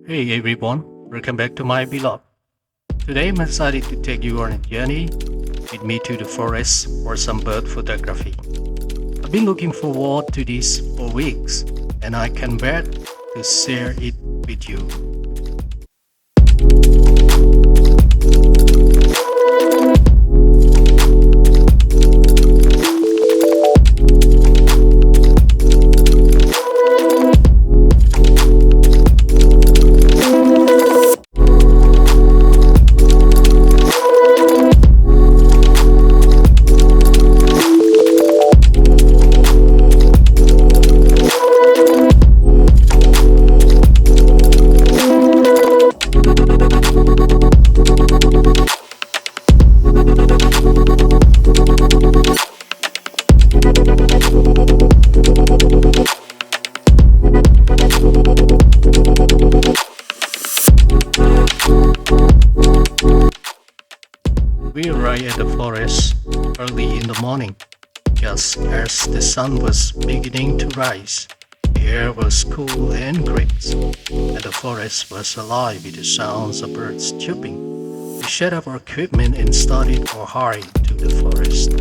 Hey everyone, welcome back to my vlog. Today I'm excited to take you on a journey with me to the forest for some bird photography. I've been looking forward to this for weeks and I can't wait to share it with you. We arrived at the forest early in the morning, just as the sun was beginning to rise. The air was cool and crisp, and the forest was alive with the sounds of birds chirping. We set up our equipment and started our hike to the forest.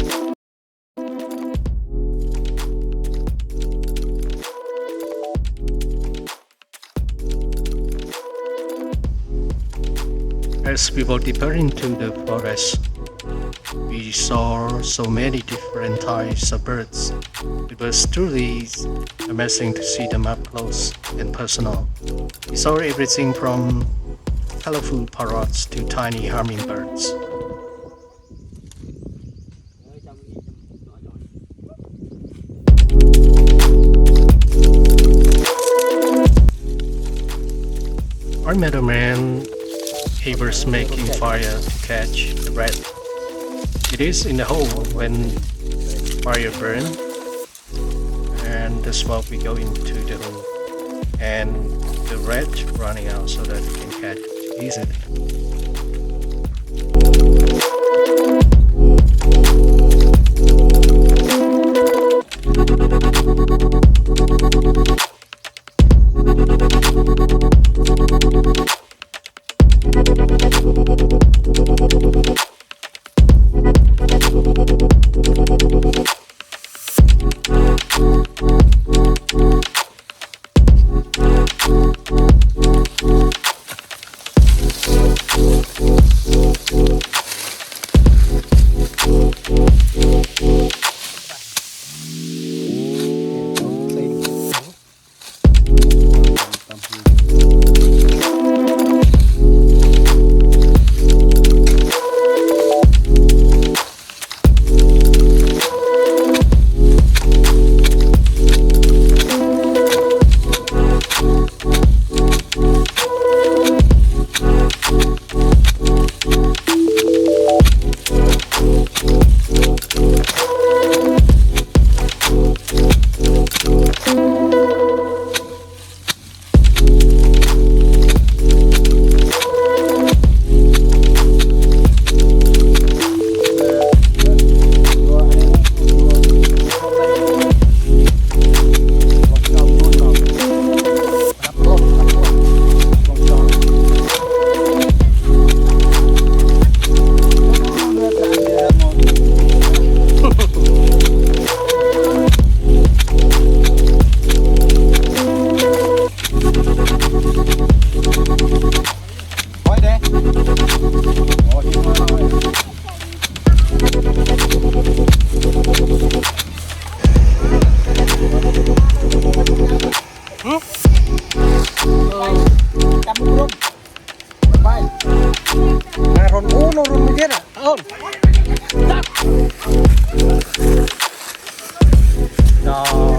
As we walked deeper into the forest, we saw so many different types of birds. It was truly amazing to see them up close and personal. We saw everything from colorful parrots to tiny hummingbirds. Our meadowman, he was making fire to catch the rat. It is in the hole when fire burn, and the smoke we go into the hole, and the rat running out so that we can catch it easily. Ron uno, ron mujera. On. No.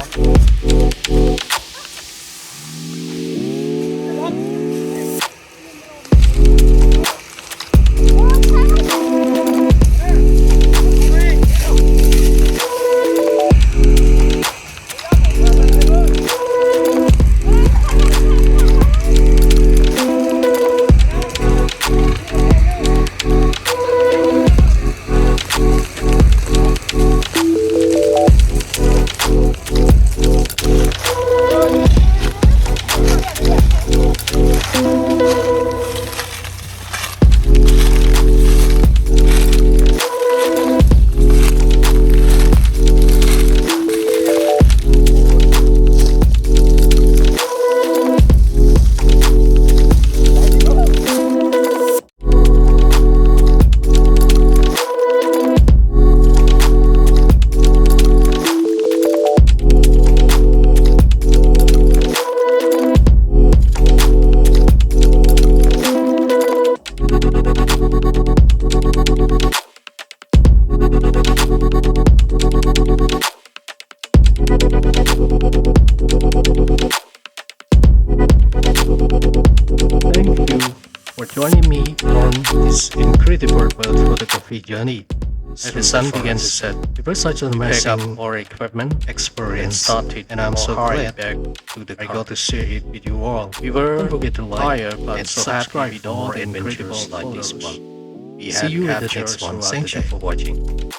joining me on this incredible world photography journey. As the sun began to set, it was such an amazing more equipment experience, started and I'm so hurry glad back to the I car. got to share it with you all. We were Don't forget to like tired but and so happy subscribe with for all more the incredible adventures like this photos one. we See had you at the captured next one. throughout Thank the you day. for watching.